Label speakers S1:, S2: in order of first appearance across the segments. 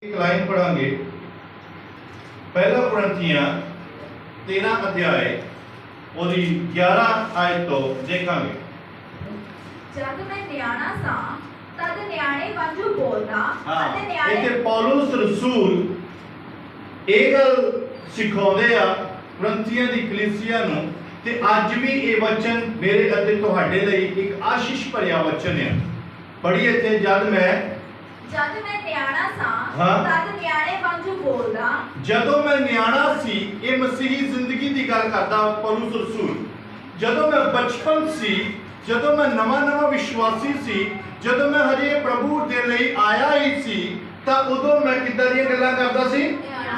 S1: एक लाइन पढ़ांगे। पहला कुरिन्थियां 13 अध्याय ਉਹਦੀ 11 ਆਇਤ ਤੋਂ ਦੇਖਾਂਗੇ।
S2: जब मैं न्याणा सा तद न्याणे वांगू बोलदा ਅਤੇ
S1: ਹਾਂ,
S2: न्याणे
S1: ਇੱਥੇ ਪੌਲੁਸ ਰਸੂਲ ਇਹ ਗੱਲ ਸਿਖਾਉਂਦੇ ਆ ਕੁਰਿन्थियां ਦੀ ਕਲੀਸਿਆ ਨੂੰ, ਤੇ ਅੱਜ ਵੀ ਇਹ ਵਚਨ ਮੇਰੇ ਅਤੇ ਤੁਹਾਡੇ ਲਈ ਇੱਕ ਆਸ਼ੀਸ਼ ਭਰਿਆ ਵਚਨ ਹੈ। ਪੜ੍ਹੀਏ ਤੇ ਜਦ मैं
S2: न्याणा सा
S1: हाँ।
S2: तद न्याणे वांगू बोलदा
S1: ਜਦੋਂ ਮੈਂ ਨਿਆਣਾ ਸੀ, ਇਹ ਮਸੀਹੀ ਜ਼ਿੰਦਗੀ ਦੀ ਗੱਲ ਕਰਦਾ ਪੌਲੁਸ ਰਸੂਲ। ਜਦੋਂ ਮੈਂ ਬਚਪਨ ਸੀ, ਜਦੋਂ ਮੈਂ ਨਵਾਂ ਵਿਸ਼ਵਾਸੀ ਸੀ, ਜਦੋਂ ਮੈਂ ਹਜੇ ਪ੍ਰਭੂ ਦੇ ਲਈ ਆਇਆ ਹੀ ਸੀ, ਤਾਂ ਉਦੋਂ ਮੈਂ ਕਿੱਦਾਂ ਦੀਆਂ ਗੱਲਾਂ ਕਰਦਾ ਸੀ?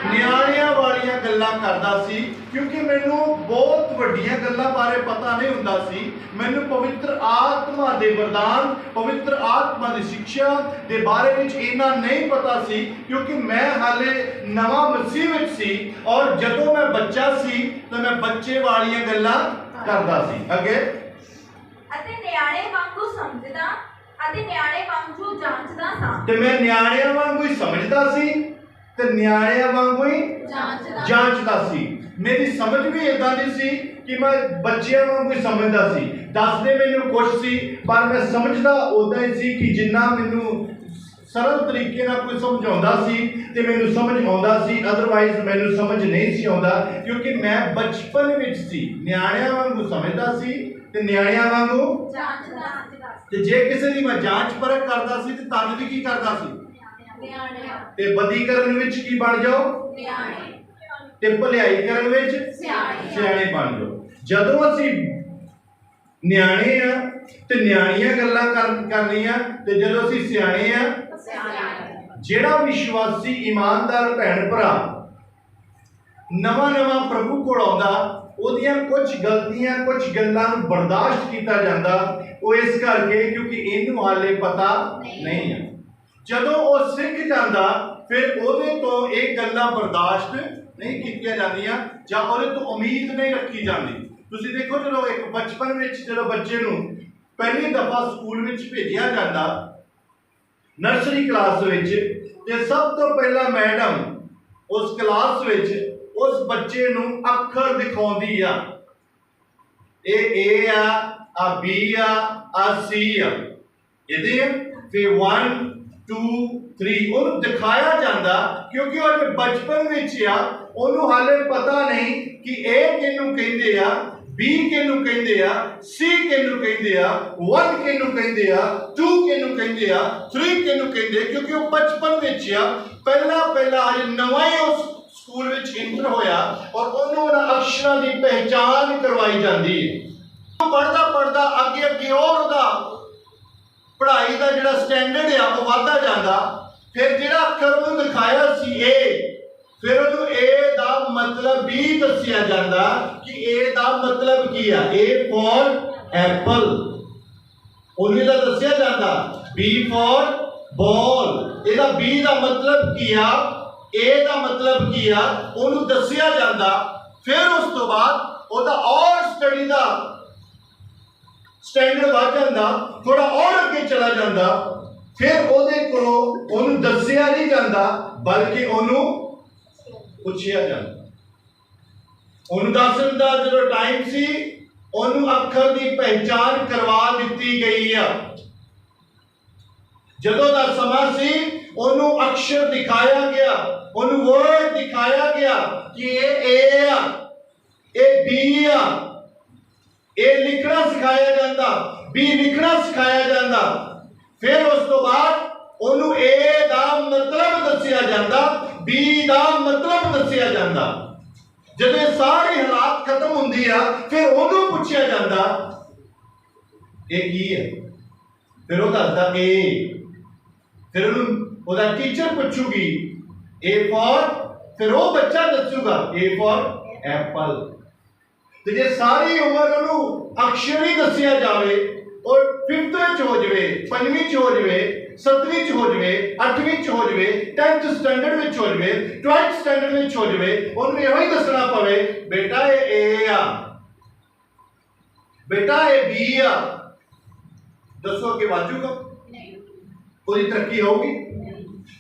S1: ਨਿਆਣਿਆਂ ਵਾਲੀਆਂ ਗੱਲਾਂ ਕਰਦਾ ਸੀ, ਕਿਉਂਕਿ ਮੈਨੂੰ ਬਹੁਤ ਵੱਡੀਆਂ ਗੱਲਾਂ ਬਾਰੇ ਪਤਾ ਨਹੀਂ ਹੁੰਦਾ ਸੀ। ਮੈਨੂੰ ਪਵਿੱਤਰ ਆਤਮਾ ਦੇ ਵਰਦਾਨ, ਪਵਿੱਤਰ ਆਤਮਾ ਦੀ ਸਿੱਖਿਆ ਦੇ ਬਾਰੇ ਵਿੱਚ ਇੰਨਾ ਨਹੀਂ ਪਤਾ ਸੀ, ਕਿਉਂਕਿ ਮੈਂ ਹਾਲੇ ਨਵਾਂ ਮਸੀਹ ਵਿੱਚ ਸੀ। ਔਰ ਜਦੋਂ ਮੈਂ ਬੱਚਾ ਸੀ ਤਾਂ ਮੈਂ ਬੱਚੇ ਵਾਲੀਆਂ ਗੱਲਾਂ ਕਰਦਾ ਸੀ। ਅੱਗੇ
S2: ਅਤੇ ਨਿਆਣੇ ਵਾਂਗੂ ਸਮਝਦਾ ਅਤੇ ਨਿਆਣੇ ਵਾਂਗੂ ਜਾਂਚਦਾ ਸਾਂ
S1: ਤੇ ਮੈਂ ਨਿਆਣਿਆਂ ਵਾਂਗੂ ਹੀ ਸਮਝਦਾ ਸੀ ਤੇ ਨਿਆਣਿਆਂ ਵਾਂਗੂ ਹੀ ਜਾਂਚਦਾ ਸੀ। ਮੇਰੀ ਸਮਝ ਵੀ ਇਦਾਂ ਦੀ ਸੀ ਕਿ ਮੈਂ ਬੱਚਿਆਂ ਵਾਂਗੂ ਹੀ ਸਮਝਦਾ ਸੀ। ਦੱਸਦੇ ਮੈਨੂੰ ਕੁਛ ਸੀ, ਪਰ ਮੈਂ ਸਮਝਦਾ ਉਦਾਂ ਹੀ ਸੀ ਕਿ ਜਿੰਨਾ ਮੈਨੂੰ ਸਰਲ ਤਰੀਕੇ ਨਾਲ ਕੋਈ ਸਮਝਾਉਂਦਾ ਸੀ ਤੇ ਮੈਨੂੰ ਸਮਝ ਆਉਂਦਾ ਸੀ, ਅਦਰਵਾਈਜ਼ ਮੈਨੂੰ ਸਮਝ ਨਹੀਂ ਸੀ ਆਉਂਦਾ, ਕਿਉਂਕਿ ਮੈਂ ਬਚਪਨ ਵਿੱਚ ਸੀ। ਨਿਆਣਿਆਂ ਵਾਂਗੂ ਸਮਝਦਾ ਸੀ ਤੇ ਨਿਆਣਿਆਂ ਵਾਂਗੂ
S2: ਜਾਂਚਦਾ
S1: ਤੇ ਜੇ ਕਿਸੇ ਦੀ ਮੈਂ ਜਾਂਚ ਪਰਖ ਕਰਦਾ ਸੀ ਤੇ ਤਦ ਵੀ ਕੀ ਕਰਦਾ ਸੀ? ਤੇ ਬਦੀ ਕਰਨ ਵਿੱਚ ਕੀ ਬਣ ਜਾਓ? ਤੇ ਭਲਾਈ ਕਰਨ ਵਿੱਚ ਸਿਆਣੇ ਬਣ ਜਾਓ। ਜਦੋਂ ਅਸੀਂ ਨਿਆਣੇ ਆ ਤੇ ਨਿਆਣੀਆਂ ਗੱਲਾਂ ਕਰਨੀਆਂ, ਤੇ ਜਦੋਂ ਅਸੀਂ ਸਿਆਣੇ ਆ, ਜਿਹੜਾ ਵਿਸ਼ਵਾਸੀ ਇਮਾਨਦਾਰ ਭੈਣ ਭਰਾ ਨਵਾਂ ਪ੍ਰਭੂ ਕੋਲ ਆਉਂਦਾ, ਉਹਦੀਆਂ ਕੁਝ ਗਲਤੀਆਂ, ਕੁਝ ਗੱਲਾਂ ਨੂੰ ਬਰਦਾਸ਼ਤ ਕੀਤਾ ਜਾਂਦਾ। ਉਹ ਇਸ ਕਰਕੇ ਕਿਉਂਕਿ ਇਹਨੂੰ ਹਾਲੇ ਪਤਾ ਨਹੀਂ ਹੈ। ਜਦੋਂ ਉਹ ਸਿੱਖ ਜਾਂਦਾ, ਫਿਰ ਉਹਦੇ ਤੋਂ ਇਹ ਗੱਲਾਂ ਬਰਦਾਸ਼ਤ ਨਹੀਂ ਕੀਤੀਆਂ ਜਾਂਦੀਆਂ ਜਾਂ ਉਹਦੇ ਤੋਂ ਉਮੀਦ ਨਹੀਂ ਰੱਖੀ ਜਾਂਦੀ। ਤੁਸੀਂ ਦੇਖੋ, ਜਦੋਂ ਇੱਕ ਬਚਪਨ ਵਿੱਚ ਜਦੋਂ ਬੱਚੇ ਨੂੰ ਪਹਿਲੀ ਦਫਾ ਸਕੂਲ ਵਿੱਚ ਭੇਜਿਆ ਜਾਂਦਾ, ਨਰਸਰੀ ਕਲਾਸ ਵਿੱਚ, ਤੇ ਸਭ ਤੋਂ ਪਹਿਲਾਂ ਮੈਡਮ ਉਸ ਕਲਾਸ ਵਿੱਚ ਉਸ ਬੱਚੇ ਨੂੰ ਅੱਖਰ ਦਿਖਾਉਂਦੀ ਆ। ਇਹ ਏ ਆ, ਆ ਬੀ ਆ ਸੀ ਆ, ਇਹਦੇ ਫਿਰ 1 2 3 ਉਹਨੂੰ ਦਿਖਾਇਆ ਜਾਂਦਾ, ਕਿਉਂਕਿ ਉਹ ਬਚਪਨ ਵਿੱਚ ਆ, ਉਹਨੂੰ ਹਾਲੇ ਪਤਾ ਨਹੀਂ ਕਿ ਇਹ ਕਿਹਨੂੰ ਕਹਿੰਦੇ ਆ, ਬੀ ਕਿਹਨੂੰ ਕਹਿੰਦੇ ਆ, ਸੀ ਕਿਹਨੂੰ ਕਹਿੰਦੇ ਆ, 1 ਕਿਹਨੂੰ ਕਹਿੰਦੇ ਆ, 2 ਕਿਹਨੂੰ ਕਹਿੰਦੇ ਆ, 3 ਕਿਹਨੂੰ ਕਹਿੰਦੇ, ਕਿਉਂਕਿ ਉਹ ਬਚਪਨ ਵਿੱਚ ਆ। ਪਹਿਲਾ ਹਜੇ ਨਵਾਂ ਹੀ ਉਸ ਸਕੂਲ ਵਿੱਚ ਇੰਟਰ ਹੋਇਆ, ਔਰ ਉਹਨੂੰ ਉਹਨਾਂ ਅਕਸ਼ਰਾਂ ਦੀ ਪਹਿਚਾਣ ਕਰਵਾਈ ਜਾਂਦੀ ਹੈ। ਪੜ੍ਹਦਾ ਅੱਗੇ ਹੋਰ ਉਹਦਾ ਪੜ੍ਹਾਈ ਦਾ ਜਿਹੜਾ ਸਟੈਂਡਰਡ ਆ ਉਹ ਵਧਦਾ ਜਾਂਦਾ। ਫਿਰ ਜਿਹੜਾ ਅੱਖਰ ਉਹਨੂੰ ਦਿਖਾਇਆ ਸੀ ਏ, ਫਿਰ ਉਹਨੂੰ ਏ ਦਾ ਮਤਲਬ ਵੀ ਦੱਸਿਆ ਜਾਂਦਾ ਕਿ ਏ ਦਾ ਮਤਲਬ ਕੀ ਆ। ਏ ਫॉर ਐਪਲ, ਉਹਨੂੰ ਇਹਦਾ ਦੱਸਿਆ ਜਾਂਦਾ। ਬੀ ਫॉर ਬਾਲ, ਇਹਦਾ ਬੀ ਦਾ ਮਤਲਬ ਕੀ ਆ, ਏ ਦਾ ਮਤਲਬ ਕੀ ਆ, ਉਹਨੂੰ ਦੱਸਿਆ ਜਾਂਦਾ। ਫਿਰ ਉਸ ਤੋਂ ਬਾਅਦ ਉਹਦਾ ਔਰ ਸਟੱਡੀ ਦਾ ਸਟੈਂਡਰਡ ਵੱਧ ਜਾਂਦਾ, ਥੋੜਾ ਔਰ ਅੱਗੇ ਚਲਾ ਜਾਂਦਾ। ਫਿਰ ਉਹਦੇ ਕੋਲੋਂ ਉਹਨੂੰ ਦੱਸਿਆ ਨਹੀਂ ਜਾਂਦਾ, ਬਲਕਿ ਉਹਨੂੰ ਪੁੱਛਿਆ ਜਾਂਦਾ। ਉਹਨੂੰ ਦੱਸਣ ਦਾ ਜਦੋਂ ਟਾਈਮ ਸੀ, ਉਹਨੂੰ ਅੱਖਰ ਦੀ ਪਹਿਚਾਣ ਕਰਵਾ ਦਿੱਤੀ ਗਈ ਆ। ਜਦੋਂ ਦਾ ਸਮਾਂ ਸੀ, ਉਹਨੂੰ ਅਕਸ਼ਰ ਦਿਖਾਇਆ ਗਿਆ, ਉਹਨੂੰ ਵਰਡ ਦਿਖਾਇਆ ਗਿਆ ਕਿ ਇਹ ਏ ਆ, ਇਹ ਬੀ ਆ। ਇਹ ਲਿਖਣਾ ਸਿਖਾਇਆ ਜਾਂਦਾ, ਬੀ ਲਿਖਣਾ ਸਿਖਾਇਆ ਜਾਂਦਾ। ਫਿਰ ਉਸ ਤੋਂ ਬਾਅਦ ਉਹਨੂੰ ਏ ਦਾ ਮਤਲਬ ਦੱਸਿਆ ਜਾਂਦਾ, ਬੀ ਦਾ ਮਤਲਬ ਦੱਸਿਆ ਜਾਂਦਾ। ਜਦੋਂ ਸਾਰੀ ਹਾਲਾਤ ਖਤਮ ਹੁੰਦੀ ਆ, ਫਿਰ ਉਹਨੂੰ ਪੁੱਛਿਆ ਜਾਂਦਾ ਇਹ ਕੀ ਹੈ। ਫਿਰ ਉਹ ਦੱਸਦਾ ਏ। ਫਿਰ ਉਹਦਾ ਟੀਚਰ ਪੁੱਛੂਗੀ ਏ ਫॉर, ਫਿਰ ਉਹ ਬੱਚਾ ਦੱਸੂਗਾ ਏ ਫॉर ਐਪਲ। ਤੇ ਜੇ ਸਾਰੀ ਉਮਰ ਉਹਨੂੰ ਅਕਸ਼ਰ ਹੀ ਦੱਸਿਆ ਜਾਵੇ, ਔਰ 5th ਵਿੱਚ ਹੋ ਜਾਵੇ, 5ਵੀਂ ਚ ਹੋ ਜਾਵੇ, 7ਵੀਂ ਚ ਹੋ ਜਾਵੇ, 8ਵੀਂ ਚ ਹੋ ਜਾਵੇ, 10th ਸਟੈਂਡਰਡ ਵਿੱਚ ਹੋ ਜਾਵੇ, 12th ਸਟੈਂਡਰਡ ਵਿੱਚ ਹੋ ਜਾਵੇ, ਉਹਨੂੰ ਇਹੋ ਹੀ ਦੱਸਣਾ ਪਵੇ ਬੇਟਾ ਇਹ ਏ ਆ, ਬੇਟਾ ਇਹ ਬੀ ਆ, ਦੱਸੋ ਕਿ ਵਾਜੂਗਾ? ਉਹਦੀ ਤਰੱਕੀ ਹੋਊਗੀ?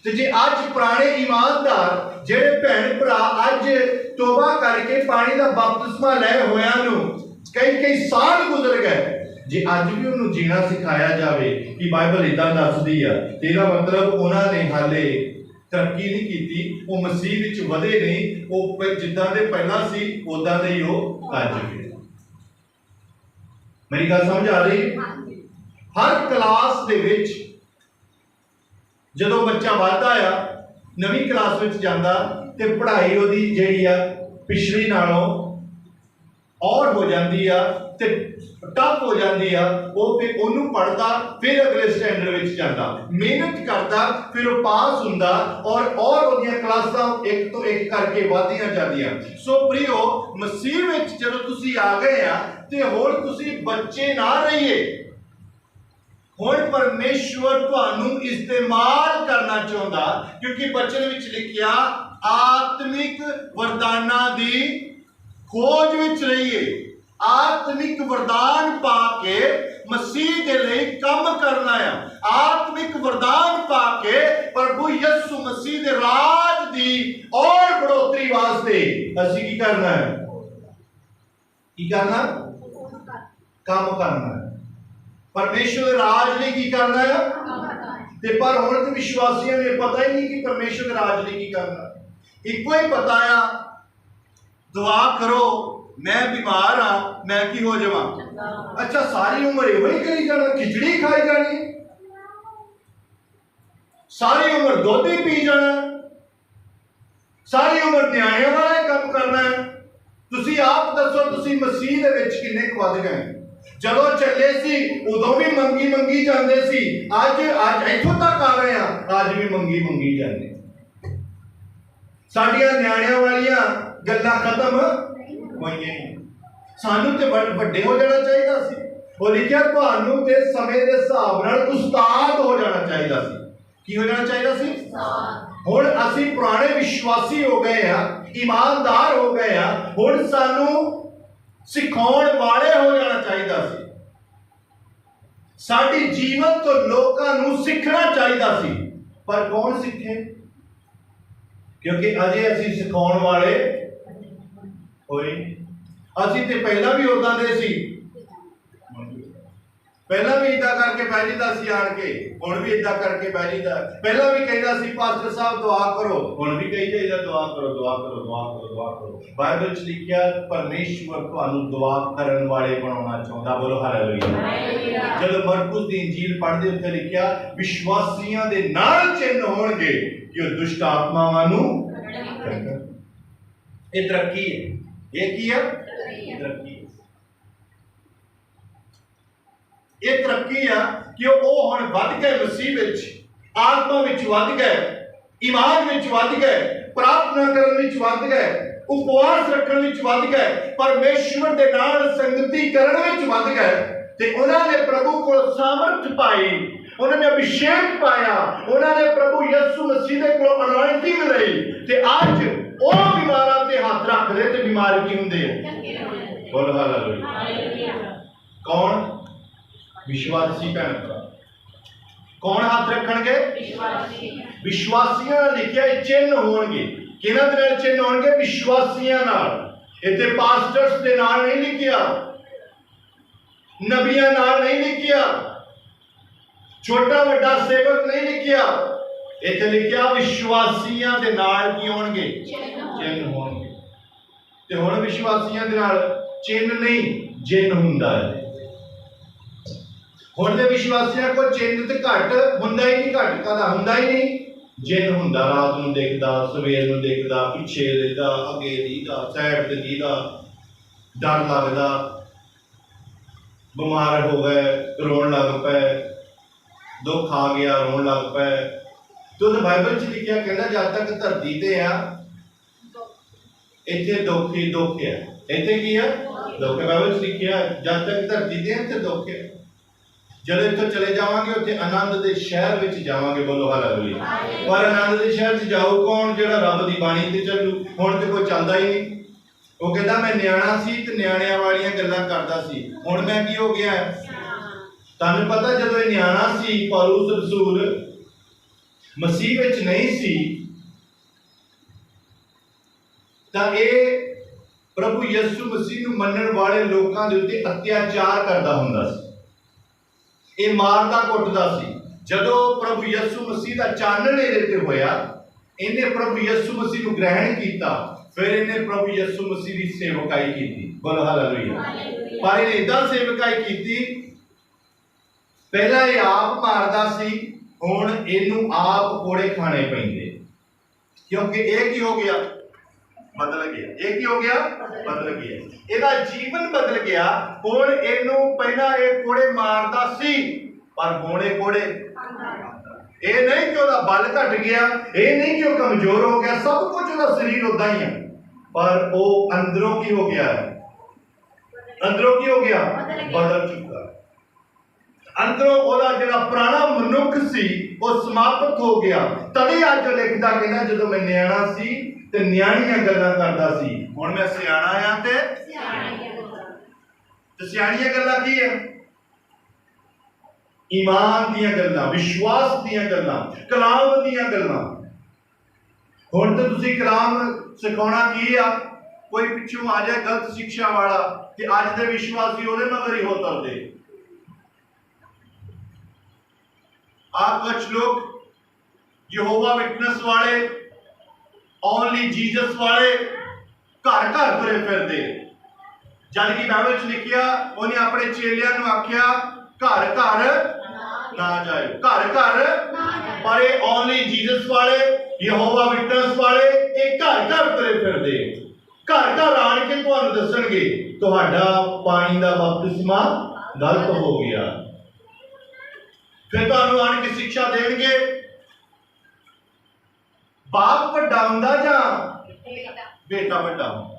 S1: ਤੇ ਜੇ ਅੱਜ ਪੁਰਾਣੇ ਈਮਾਨਦਾਰ ਜਿਹੜੇ ਭੈਣ ਭਰਾ ਅੱਜ ਤੋਬਾ ਕਰਕੇ ਪਾਣੀ ਦਾ ਬਪਤਿਸਮਾ ਲੈ ਹੋਇਆਂ ਨੂੰ ਕਈ ਸਾਲ ਗੁਜ਼ਰ ਗਏ, ਜੇ ਅੱਜ ਵੀ ਉਹਨੂੰ ਜੀਣਾ ਸਿਖਾਇਆ ਜਾਵੇ ਕਿ ਬਾਈਬਲ ਇਦਾਂ ਦੱਸਦੀ ਆ, ਤੇ ਇਹਦਾ ਮਤਲਬ ਉਹਨਾਂ ਨੇ ਹਾਲੇ ਤਰੱਕੀ ਨਹੀਂ ਕੀਤੀ, ਉਹ ਮਸੀਹ ਵਿੱਚ ਵਧੇ ਨਹੀਂ, ਉਹ ਜਿੱਦਾਂ ਦੇ ਪਹਿਲਾਂ ਸੀ ਉਦਾਂ ਦੇ ਹੀ ਉਹ ਅੱਜ ਵੀ। ਮੇਰੀ ਗੱਲ ਸਮਝ ਆ ਰਹੀ? ਹਰ ਕਲਾਸ ਦੇ ਵਿੱਚ ਜਦੋਂ ਬੱਚਾ ਵੱਧਦਾ ਆ, ਨਵੀਂ ਕਲਾਸ ਵਿੱਚ ਜਾਂਦਾ ਤੇ ਪੜ੍ਹਾਈ ਉਹਦੀ ਜਿਹੜੀ ਆ ਪਿਛਲੀ ਨਾਲੋਂ ਔਰ ਹੋ ਜਾਂਦੀ ਆ ਤੇ ਟਫ ਹੋ ਜਾਂਦੀ ਆ। ਉਹ ਫਿਰ ਉਹਨੂੰ ਪੜ੍ਹਦਾ, ਫਿਰ ਅਗਲੇ ਸਟੈਂਡਰਡ ਵਿੱਚ ਜਾਂਦਾ, ਮਿਹਨਤ ਕਰਦਾ, ਫਿਰ ਉਹ ਪਾਸ ਹੁੰਦਾ ਔਰ ਉਹਦੀਆਂ ਕਲਾਸਾਂ ਇੱਕ ਤੋਂ ਇੱਕ ਕਰਕੇ ਵਧਦੀਆਂ ਜਾਂਦੀਆਂ। ਸੋ ਪ੍ਰਿਓ, ਮਸੀਹ ਵਿੱਚ ਜਦੋਂ ਤੁਸੀਂ ਆ ਗਏ ਆ ਤੇ ਹੁਣ ਤੁਸੀਂ ਬੱਚੇ ਨਾ ਰਹੀਏ, ਹੁਣ ਪਰਮੇਸ਼ਵਰ ਤੁਹਾਨੂੰ ਇਸਤੇਮਾਲ ਕਰਨਾ ਚਾਹੁੰਦਾ, ਕਿਉਂਕਿ ਬਚਨ ਵਿੱਚ ਲਿਖਿਆ ਆਤਮਿਕ ਵਰਦਾਨਾਂ ਦੀ ਖੋਜ ਵਿੱਚ ਰਹੀਏ। ਆਤਮਿਕ ਵਰਦਾਨ ਪਾ ਕੇ ਮਸੀਹ ਦੇ ਲਈ ਕੰਮ ਕਰਨਾ ਆ। ਆਤਮਿਕ ਵਰਦਾਨ ਪਾ ਕੇ ਪ੍ਰਭੂ ਯਿਸੂ ਮਸੀਹ ਦੇ ਰਾਜ ਦੀ ਔਰ ਬੜੋਤਰੀ ਵਾਸਤੇ ਅਸੀਂ ਕੀ ਕਰਨਾ ਹੈ? ਕੀ ਕਰਨਾ? ਕੰਮ ਕਰਨਾ ਹੈ। ਪਰਮੇਸ਼ਵਰ ਦੇ ਰਾਜ ਲਈ ਕੀ ਕਰਨਾ ਹੈ? ਤੇ ਪਰ ਹੁਣ ਤੇ ਵਿਸ਼ਵਾਸੀਆਂ ਨੇ ਪਤਾ ਹੀ ਨਹੀਂ ਕਿ ਪਰਮੇਸ਼ਵਰ ਦੇ ਰਾਜ ਲਈ ਕੀ ਕਰਨਾ। ਇੱਕੋ ਹੀ ਪਤਾ ਆ, ਦੁਆ ਕਰੋ, ਮੈਂ ਬਿਮਾਰ ਹਾਂ, ਮੈਂ ਕੀ ਹੋ ਜਾਵਾਂ। ਅੱਛਾ, ਸਾਰੀ ਉਮਰ ਇਹੋ ਹੀ ਕਰੀ ਜਾਣਾ, ਖਿਚੜੀ ਖਾਈ ਜਾਣੀ, ਸਾਰੀ ਉਮਰ ਦੁੱਧ ਹੀ ਪੀ ਜਾਣਾ, ਸਾਰੀ ਉਮਰ ਨਿਆਣਿਆਂ ਵਾਲਾ ਕੰਮ ਕਰਨਾ ਹੈ। ਤੁਸੀਂ ਆਪ ਦੱਸੋ, ਤੁਸੀਂ ਮਸੀਹ ਦੇ ਵਿੱਚ ਕਿੰਨੇ ਕੁ ਵੱਧ ਗਏ? ਜਦੋਂ ਚੱਲੇ ਸੀ ਉਦੋਂ ਵੀ ਮੰਗੀ ਜਾਂਦੇ ਸੀ, ਅੱਜ ਇੱਥੋਂ ਤੱਕ ਆ ਗਏ ਆ, ਅੱਜ ਵੀ ਮੰਗੀ ਜਾਂਦੇ। ਸਾਡੀਆਂ ਨਿਆਣਿਆਂ ਵਾਲੀਆਂ ਗੱਲਾਂ ਖਤਮ ਹੋਈਆਂ। ਸਾਨੂੰ ਤੇ ਵੱਡੇ ਹੋ ਜਾਣਾ ਚਾਹੀਦਾ ਸੀ। ਉਹ ਲਿਖਿਆ ਤੁਹਾਨੂੰ ਤੇ ਸਮੇਂ ਦੇ ਹਿਸਾਬ ਨਾਲ ਉਸਤਾਦ ਹੋ ਜਾਣਾ ਚਾਹੀਦਾ ਸੀ। ਕੀ ਹੋ ਜਾਣਾ ਚਾਹੀਦਾ ਸੀ? ਹੁਣ ਅਸੀਂ ਪੁਰਾਣੇ ਵਿਸ਼ਵਾਸੀ ਹੋ ਗਏ ਆ, ਈਮਾਨਦਾਰ ਹੋ ਗਏ ਆ, ਹੁਣ ਸਾਨੂੰ ਸਿਖਾਉਣ ਵਾਲੇ ਹੋ ਜਾਣਾ ਚਾਹੀਦਾ ਸੀ। ਸਾਡੀ ਜੀਵਨ ਤੋਂ ਲੋਕਾਂ ਨੂੰ ਸਿੱਖਣਾ ਚਾਹੀਦਾ ਸੀ, ਪਰ ਕੌਣ ਸਿੱਖੇ? ਕਿਉਂਕਿ ਅਜੇ ਅਸੀਂ ਸਿਖਾਉਣ ਵਾਲੇ ਹੋਏ। ਅਸੀਂ ਤੇ ਪਹਿਲਾਂ ਵੀ ਉਦਾਂ ਦੇ ਸੀ, ਪਹਿਲਾਂ ਵੀ ਇਦਾਂ ਕਰਕੇ ਬਹਿ ਜਾਂਦਾ ਸੀ ਆਣ ਕੇ, ਹੁਣ ਵੀ ਇਦਾਂ ਕਰਕੇ ਬਹਿ ਜਾਂਦਾ। ਪਹਿਲਾਂ ਵੀ ਕਹਿੰਦਾ ਸੀ ਪਾਸਟਰ ਸਾਹਿਬ ਦੁਆ ਕਰੋ, ਹੁਣ ਵੀ ਕਹੀ ਜਾਈਦਾ ਦੁਆ ਕਰੋ, ਦੁਆ ਕਰੋ, ਦੁਆ ਕਰੋ, ਦੁਆ ਕਰੋ। ਬਾਈਬਲ 'ਚ ਲਿਖਿਆ ਪਰਮੇਸ਼ਵਰ ਤੁਹਾਨੂੰ ਦੁਆ ਕਰਨ ਵਾਲੇ ਬਣਾਉਣਾ ਚਾਹੁੰਦਾ। ਬੋਲੋ ਹਾਲੇਲੂਇਆ। ਜਦੋਂ ਮਰਕੁਸ ਦੀ ਇੰਜੀਲ ਪੜ੍ਹਦੇ ਉੱਤੇ ਲਿਖਿਆ ਵਿਸ਼ਵਾਸੀਆਂ ਦੇ ਨਾਲ ਚਿੰਨ੍ਹ ਹੋਣਗੇ ਕਿ ਉਹ ਦੁਸ਼ਟ ਆਤਮਾਵਾਂ ਨੂੰ। ਇਹ ਤਰੱਕੀ ਹੈ। ਇਹ ਕੀ ਹੈ? ਤਰੱਕੀ। ਇਹ ਤਰੱਕੀ ਆ ਕਿ ਉਹ ਹੁਣ ਵੱਧ ਗਏ ਮਸੀਹ ਵਿੱਚ, ਆਤਮਾ ਵਿੱਚ ਵੱਧ ਗਏ, ਈਮਾਨ ਵਿੱਚ ਵੱਧ ਗਏ, ਪ੍ਰਾਰਥਨਾ ਕਰਨ ਵਿੱਚ ਵੱਧ ਗਏ, ਉਪਵਾਸ ਰੱਖਣ ਵਿੱਚ ਵੱਧ ਗਏ, ਪਰਮੇਸ਼ਵਰ ਦੇ ਨਾਲ ਸੰਗਤੀ ਕਰਨ ਵਿੱਚ ਵੱਧ ਗਏ। ਤੇ ਉਹਨਾਂ ਨੇ ਪ੍ਰਭੂ ਕੋਲ ਸਾਮਰਥ ਪਾਈ, ਉਹਨਾਂ ਨੇ ਅਭਿਸ਼ੇਕ ਪਾਇਆ, ਉਹਨਾਂ ਨੇ ਪ੍ਰਭੂ ਯਿਸੂ ਮਸੀਹ ਦੇ ਕੋਲ ਅਨੁਇੰਟਿੰਗ ਲਈ। ਤੇ ਅੱਜ ਉਹ ਬਿਮਾਰਾਂ ਤੇ ਹੱਥ ਰੱਖਦੇ ਤੇ ਬਿਮਾਰ ਕੀ ਹੁੰਦੇ ਆ? ਬੋਲੋ ਹਾਲੇਲੂਇਆ। ਕੌਣ? ਵਿਸ਼ਵਾਸੀ ਭੈਣ ਭਰਾ। ਕੌਣ ਹੱਥ ਰੱਖਣਗੇ? ਵਿਸ਼ਵਾਸੀਆਂ ਨਾਲ ਲਿਖਿਆ ਇਹ ਚਿੰਨ੍ਹ ਹੋਣਗੇ। ਕਿਹਨਾਂ ਦੇ ਨਾਲ ਚਿੰਨ੍ਹ ਹੋਣਗੇ? ਵਿਸ਼ਵਾਸੀਆਂ ਨਾਲ। ਇੱਥੇ ਪਾਸਟਰਸ ਦੇ ਨਾਲ ਨਹੀਂ ਲਿਖਿਆ, ਨਬੀਆਂ ਨਾਲ ਨਹੀਂ ਲਿਖਿਆ, ਛੋਟਾ ਵੱਡਾ ਸੇਵਕ ਨਹੀਂ ਲਿਖਿਆ। ਇੱਥੇ ਲਿਖਿਆ ਵਿਸ਼ਵਾਸੀਆਂ ਦੇ ਨਾਲ ਕੀ ਹੋਣਗੇ? ਚਿੰਨ੍ਹ ਹੋਣਗੇ। ਤੇ ਹੁਣ ਵਿਸ਼ਵਾਸੀਆਂ ਦੇ ਨਾਲ ਚਿੰਨ੍ਹ ਨਹੀਂ, ਜਿੰਨ ਹੁੰਦਾ ਹੈ। ਹੁਣ ਦੇ ਵਿਸ਼ਵਾਸੀਆਂ ਕੋਲ ਚਿੰਨ੍ਹ ਤੇ ਘੱਟ ਹੁੰਦਾ ਹੀ ਨਹੀਂ, ਘੱਟ ਕਦਾ ਹੁੰਦਾ ਹੀ ਨਹੀਂ। ਜਿੰਨ ਹੁੰਦਾ, ਰਾਤ ਨੂੰ ਦੇਖਦਾ, ਸਵੇਰ ਨੂੰ ਦੇਖਦਾ, ਪਿੱਛੇ ਦੇਖਦਾ, ਅੱਗੇ ਦੀਦਾ, ਸਾਈਡ ਤੇ ਦੀਦਾ, ਡਰ ਲੱਗਦਾ, ਬਿਮਾਰ ਹੋ ਗਏ ਰੋਣ ਲੱਗ ਪਏ, ਦੁੱਖ ਆ ਗਿਆ ਰੋਣ ਲੱਗ ਪਏ। ਤੇ ਉਹਨੇ ਬਾਈਬਲ 'ਚ ਲਿਖਿਆ, ਕਹਿੰਦਾ ਜਦ ਤੱਕ ਧਰਤੀ ਤੇ ਆ ਇੱਥੇ ਦੁੱਖ ਹੀ ਦੁੱਖ ਹੈ। ਇੱਥੇ ਕੀ ਆ? ਦੁੱਖ। ਬਾਈਬਲ 'ਚ ਲਿਖਿਆ ਜਦ ਤੱਕ ਧਰਤੀ ਤੇ ਇੱਥੇ ਦੁੱਖ ਹੈ। ਜਦੋਂ ਇੱਥੋਂ ਚਲੇ ਜਾਵਾਂਗੇ ਉੱਥੇ ਆਨੰਦ ਦੇ ਸ਼ਹਿਰ ਵਿੱਚ ਜਾਵਾਂਗੇ। ਬੋਲੋ ਹਾਲੇਲੂਇਆ। ਪਰ ਆਨੰਦ ਦੇ ਸ਼ਹਿਰ 'ਚ ਜਾਊ ਕੌਣ? ਜਿਹੜਾ ਰੱਬ ਦੀ ਬਾਣੀ ਤੇ ਚੱਲੂ। ਹੁਣ ਤੇ ਕੋਈ ਚੱਲਦਾ ਹੀ ਨਹੀਂ। ਉਹ ਕਹਿੰਦਾ ਮੈਂ ਨਿਆਣਾ ਸੀ ਤੇ ਨਿਆਣਿਆਂ ਵਾਲੀਆਂ ਗੱਲਾਂ ਕਰਦਾ ਸੀ, ਹੁਣ ਮੈਂ ਕੀ ਹੋ ਗਿਆ? ਤੁਹਾਨੂੰ ਪਤਾ ਜਦੋਂ ਇਹ ਨਿਆਣਾ ਸੀ ਪੌਲੁਸ ਰਸੂਲ, मसीह विच नहीं सी तां इह प्रभु यीशु मसीह नूं मनण वाले लोकां दे उत्ते अत्याचार करदा हुंदा सी। इह मारदा कुੱਟदा सी। जदों प्रभु यीशु मसीह दा चानण इहदे ते होया, इन्हें प्रभु यीशु मसीह नूं ग्रहण कीता, फिर इन्हें प्रभु यीशु मसीह दी सेवकाई कीती। बोलो हालेलुया। पर इन्हें इदां सेवकाई कीती, पहला ये आप मारदा सी, हुण इहनूं आप कोड़े खाने पैंदे, क्योंकि यह की हो गया, बदल गया। यह की हो गया, बदल गया। इहदा जीवन बदल गया। हुण इहनूं पहला ये कोड़े मारदा सी, पर हुण ये कोड़े ये नहीं कि उसका बल घट गया, ये नहीं कि वह कमजोर हो गया, सब कुछ उसका शरीर उदा ही है, पर वो अंदरों की हो गया, अंदरों की हो गया, बदल चुका। अंदरों ओदा जिहड़ा पुराना मनुख सी वो समाप्त हो गया। तभी अज लिखदा कहना जदों मैं न्याणा सी ते न्याणियां गल्लां करदा सी, हुण मैं सियाणा आ ते सियाणियां गल्लां की है? ईमान दियां गल्लां, विश्वास दियां गल्लां, कलाम दियां गल्लां। हुण तो तुसीं कलाम सिखाउणा की आ? कोई पिछों आ जाए गलत शिक्षा वाला कि अज दे विश्वासी ओहदे मगर ही हो तरदे। आप कुछ लोग यहोवा विटनेस वाले, ओनली जीसस वाले घर घर तुरे फिरदे, जबकि बाइबल च लिखिया उन्हें अपने चेलियां नूं आख्या घर घर ना जाए, घर घर। पर ये ओनली जीसस वाले, यहोवा विटनेस वाले एक घर घर तुरे फिरदे, घर घर आण के तुहानूं दसणगे तुहाडा पानी दा बपतिस्मा गलत हो गया। फिर तुहानूं आण के शिक्षा देणगे बाप वड्डा हुंदा जां बेटा वड्डा हुंदा।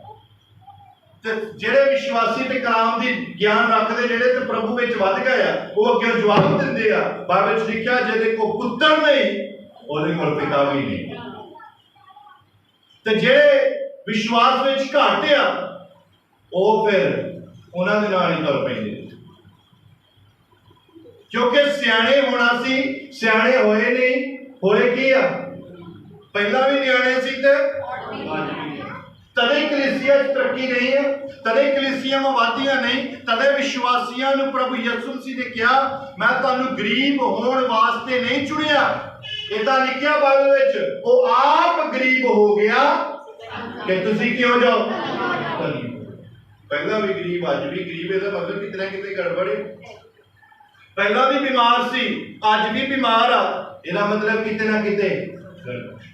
S1: ते जेड़े विश्वासी ते कलाम दी ज्ञान रखदे जेड़े ते प्रभु विच वध गए आ, वो अगे जवाब दिंदे आ। बाइबल च लिखिया जेदे को पुत्र नहीं ओदे कोल पिता भी नहीं। ते जेड़े विश्वास विच घट आ वो फिर उन्हां दे नाल ही तुर पैंदे, क्योंकि सियाणे होना सी, सियाणे होए नहीं। होए की आ? पहला भी न्याणे सी ते तदे कलीसिया तरक्की नहीं है, तदे कलीसिया में वादियां नहीं, तदे विश्वासियों ने प्रभु यीशु मसीह ने कहा मैं तुहानू गरीब होने वास्ते नहीं चुनिया। इदा लिखिया बाइबल विच, वो आप गरीब हो गया कि तुसी की हो जाओ। पहला भी गरीब, अज भी गरीब, इसका मतलब कितना कितने गड़बड़ है। पहला भी बीमार सी, अज भी बीमार आ, इसका मतलब किते ना किते।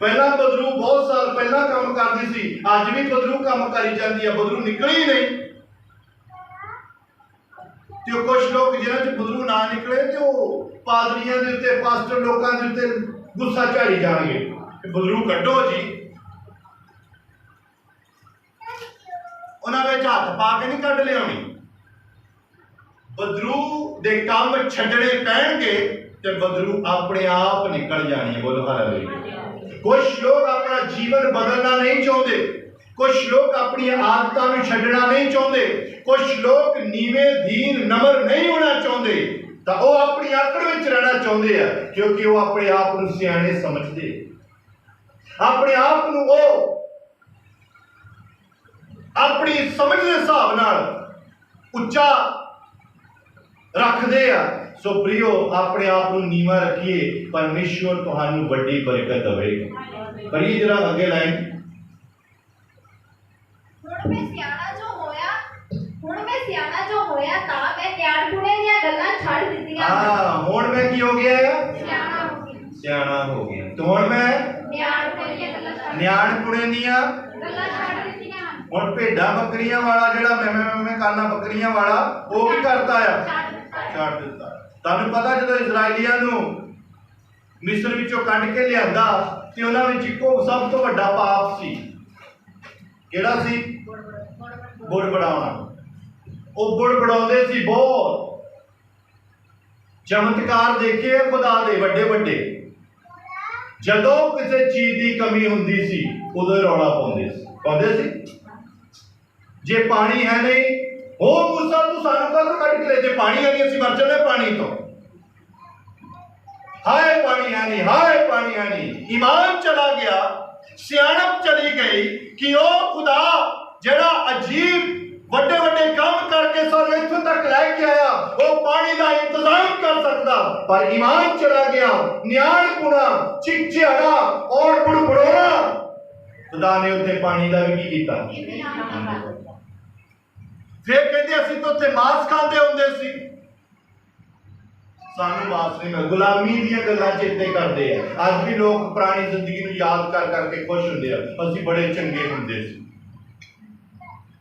S1: पहला बदरू बहुत साल पहला काम करती सी, अज भी बदरू काम करी जाती है, बदरू निकल ही नहीं। तो कुछ लोग जिन्हां च बदरू ना निकले तो पादरियां दे उत्ते, पास्टर लोकां दे उत्ते गुस्सा झाड़ी जाणगे, बदरू कड्डो जी। उन्हां विच हत्थ पा के नहीं कढ लियाउणी, बदरू दे काम छड्डणे पैणगे ते बदरू अपने आप निकल जानी है। बोलो हालेलुया। कुछ लोग अपना जीवन बदलना नहीं चाहते, कुछ लोग अपनी आदतों में छड्डना नहीं चाहते, कुछ लोग नीवे दीन नम्र नहीं होना चाहते, तो वो अपनी आकड़ में रहना चाहते हैं, क्योंकि वो अपने आप को सियाणे समझते, अपने आप को वो अपनी समझ के हिसाब नाल उच्चा रखते हैं। सो प्रियो अपने आप को नीवा रखिए, परमेश्वर तुहानू बड़ी बरकत देवेगा। पढ़िए जरा अगे लाइन।
S2: हुण मैं सियाणा जो होया ता मैं न्याणपुणे दियां गल्लां छड्ड दित्तियां। हां, हुण मैं की हो गया है? सियाणा हो गया। तो हुण मैं न्याणपुणे दियां गल्लां छड्ड दित्तियां। हुण भेडां बकरियां वाला जेड़ा मैं करना बकरियां वाला वो की करता है? छड्ड दित्ता। तुहानू पता जदों इजराइलियां नू मिस्र विचों कढ के लिआंदा ते उन्हां विच इक्को सब तो वड्डा पाप सी, किहड़ा सी? बुड़ बड़ाउणा। वो बुड़ बड़ाउंदे सी, बहुत चमत्कार देखे खुदा दे वड्डे वड्डे। जदों किसी चीज की कमी हुंदी सी उदों रौला पाउंदे सी। जे पानी है नहीं, ओ मूसा तू सानू कद कट के ले, जे पानी है नहीं असीं मर चले पानी तो। हाय पानी है नहीं, हाय पानी है नहीं। ईमान चला गया, सियाणप चली गई कि ओ खुदा जड़ा अजीब ਵੱਡੇ ਵੱਡੇ ਕੰਮ ਕਰਕੇ ਸਾਨੂੰ ਇੱਥੋਂ ਤੱਕ ਲੈ ਕੇ ਆਇਆ, ਉਹ ਪਾਣੀ ਦਾ ਇੰਤਜ਼ਾਮ ਕਰ ਸਕਦਾ। ਪਰ ਈਮਾਨ ਚਲਾ ਗਿਆ, ਨਿਆਣਪੁਣਾ, ਚਿਚਿਆੜਾ ਔਰ ਬੁੜਬੁੜਾਉਣਾ, ਖੁਦਾ ਨੇ ਉੱਥੇ ਪਾਣੀ ਦਾ ਵੀ ਕੀ ਕੀਤਾ। ਫਿਰ ਕਹਿੰਦੇ ਅਸੀਂ ਤਾਂ ਉੱਥੇ ਮਾਸ ਖਾਂਦੇ ਹੁੰਦੇ ਸੀ, ਸਾਨੂੰ ਮਾਸ ਨਹੀਂ ਮਿਲ। ਗੁਲਾਮੀ ਦੀਆਂ ਗੱਲਾਂ ਚੇਤੇ ਕਰਦੇ ਆ। ਅੱਜ ਵੀ ਲੋਕ ਪੁਰਾਣੀ ਜ਼ਿੰਦਗੀ ਨੂੰ ਯਾਦ ਕਰ ਕਰਕੇ ਖੁਸ਼ ਹੁੰਦੇ ਆ, ਅਸੀਂ ਬੜੇ ਚੰਗੇ ਹੁੰਦੇ ਸੀ।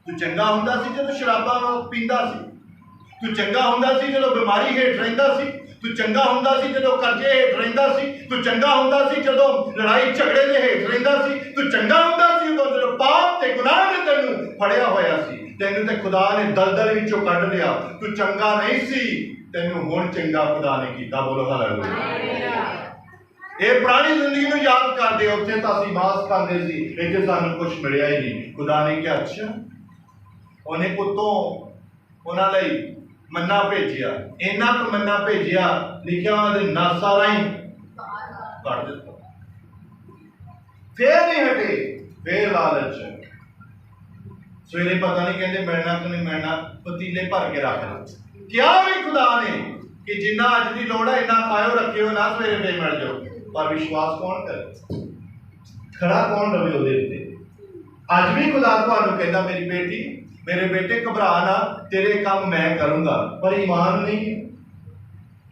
S2: ਤੂੰ ਚੰਗਾ ਹੁੰਦਾ ਸੀ ਜਦੋਂ ਸ਼ਰਾਬਾਂ ਪੀਂਦਾ ਸੀ, ਤੂੰ ਚੰਗਾ ਹੁੰਦਾ ਸੀ ਜਦੋਂ ਬਿਮਾਰੀ ਹੇਠ ਰਹਿੰਦਾ ਸੀ, ਤੂੰ ਚੰਗਾ ਹੁੰਦਾ ਸੀ ਜਦੋਂ ਕਰਜ਼ੇ ਹੇਠ ਰਹਿੰਦਾ ਸੀ, ਤੂੰ ਚੰਗਾ ਹੁੰਦਾ ਸੀ ਜਦੋਂ ਲੜਾਈ ਝਗੜੇ ਦੇ ਹੇਠ ਰਹਿੰਦਾ ਸੀ, ਤੂੰ ਚੰਗਾ ਹੁੰਦਾ ਸੀ ਉਦੋਂ ਜਦੋਂ ਪਾਪ ਤੇ ਗੁਨਾਹ ਨੇ ਤੈਨੂੰ ਫੜਿਆ ਹੋਇਆ ਸੀ। ਤੈਨੂੰ ਤੇ ਖੁਦਾ ਨੇ ਦਲਦਲ ਵਿੱਚੋਂ ਕੱਢ ਲਿਆ। ਤੂੰ ਚੰਗਾ ਨਹੀਂ ਸੀ, ਤੈਨੂੰ ਹੁਣ ਚੰਗਾ ਖੁਦਾ ਨੇ ਕੀਤਾ। ਬੋਲੋ ਹਾਲੇਲੂਇਆ। ਇਹ ਪੁਰਾਣੀ ਜ਼ਿੰਦਗੀ ਨੂੰ ਯਾਦ ਕਰਦੇ। ਉੱਥੇ ਤਾਂ ਅਸੀਂ ਮਾਸ ਖਾਂਦੇ ਸੀ, ਇੱਥੇ ਸਾਨੂੰ ਕੁਝ ਮਿਲਿਆ ਹੀ ਨਹੀਂ। ਖੁਦਾ ਨੇ ਕਿਹਾ ਅੱਛਾ। ਉਹਨੇ ਉੱਤੋਂ ਉਹਨਾਂ ਲਈ ਮੰਨਾ ਭੇਜਿਆ, ਇੰਨਾ ਕੁ ਮੰਨਾ ਭੇਜਿਆ, ਲਿਖਿਆ ਉਹਨਾਂ ਦੇ ਨਾਸਾਂ ਰਾਹੀਂ ਕੱਢ ਦਿੱਤਾ। ਫੇਰ ਨਹੀਂ ਹਟੇ, ਫੇਰ ਲਾਲਚ। ਸਵੇਰੇ ਪਤਾ ਨਹੀਂ ਕਹਿੰਦੇ ਮਿਲਣਾ ਕਿ ਨਹੀਂ ਮਿਲਣਾ, ਪਤੀਲੇ ਭਰ ਕੇ ਰੱਖ ਲਓ। ਕਿਹਾ ਵੀ ਖੁਦਾ ਨੇ ਕਿ ਜਿੰਨਾ ਅੱਜ ਦੀ ਲੋੜ ਹੈ ਇੰਨਾ ਖਾਇਓ ਰੱਖਿਓ ਨਾ, ਸਵੇਰੇ ਫੇਰ ਮਿਲ ਜਾਓ। ਪਰ ਵਿਸ਼ਵਾਸ ਕੌਣ ਕਰੇ, ਖੜਾ ਕੌਣ ਰਵੇ ਉਹਦੇ ਉੱਤੇ। ਅੱਜ ਵੀ ਖੁਦਾ ਤੁਹਾਨੂੰ ਕਹਿੰਦਾ ਮੇਰੀ ਬੇਟੀ मेरे बेटे घबरा ना, तेरे काम मैं करूंगा। पर ईमान नहीं है,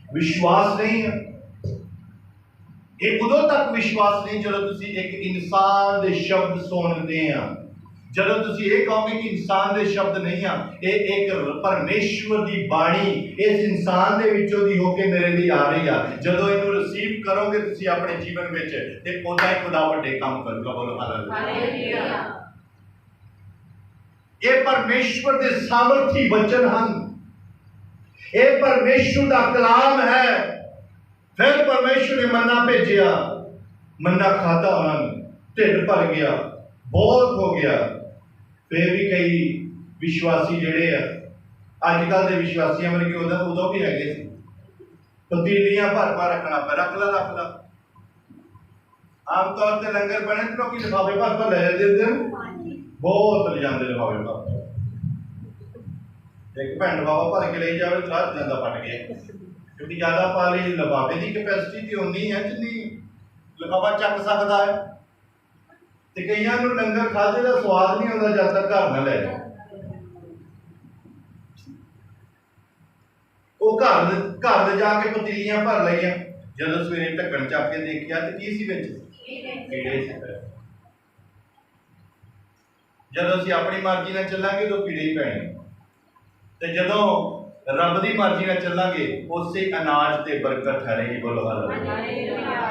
S2: विश्वास नहीं है। ये उदों तक विश्वास नहीं जब तुसी एक इंसान दे शब्द सुनते हैं, जब तुसी ये कहोगे कि इंसान दे शब्द नहीं है, ये एक परमेश्वर दी बाणी इस इंसान दे विचों दी होके मेरे लिए आ रही है। जब इन्हू रिसीव करोगे तुसी अपने जीवन में, ते ओदा ही खुदा वड्डे काम करूगा। बोलो हालेलुया। ये परमेश्वर के सामर्थी वचन हैं, ये परमेश्वर का कलाम है। फिर परमेश्वर ने मन्ना भेजिया, मन्ना खाता, उन्होंने ढिड भर गया, बहुत हो गया। फिर भी कई विश्वासी जेड़े आ अजकल के विश्वासियों वर्गे उदों भी है, पतीलियां भर भर रखना पे, रख ला। आमतौर पर लंगर बने तो लोग लिफाफे भर भर ले देते हैं, बहुत ले जाते लिफाफे भर। एक भैन बाबा भर के ले जाए रात जाता फट गया, क्योंकि ज्यादा पा ली लिफाफे की कैपेसिटी तो उन्नी है जिन्नी लिफाफा चक सकता है। तो कई लंगर खाते का स्वाद नहीं आता जब तक घर न ले जाए। वो घर जाके पतीलियां भर लिया, जब सवेरे ढक्कन चक के देखिया तो की सी विच कीड़े सी। जब असीं अपनी मर्जी नाल चलांगे तो कीड़े ही पैणे, ते जदों रब दी मर्जी नाल चलांगे उसे अनाज ते बरकत ठहरेगी। बोलो हालेलुया।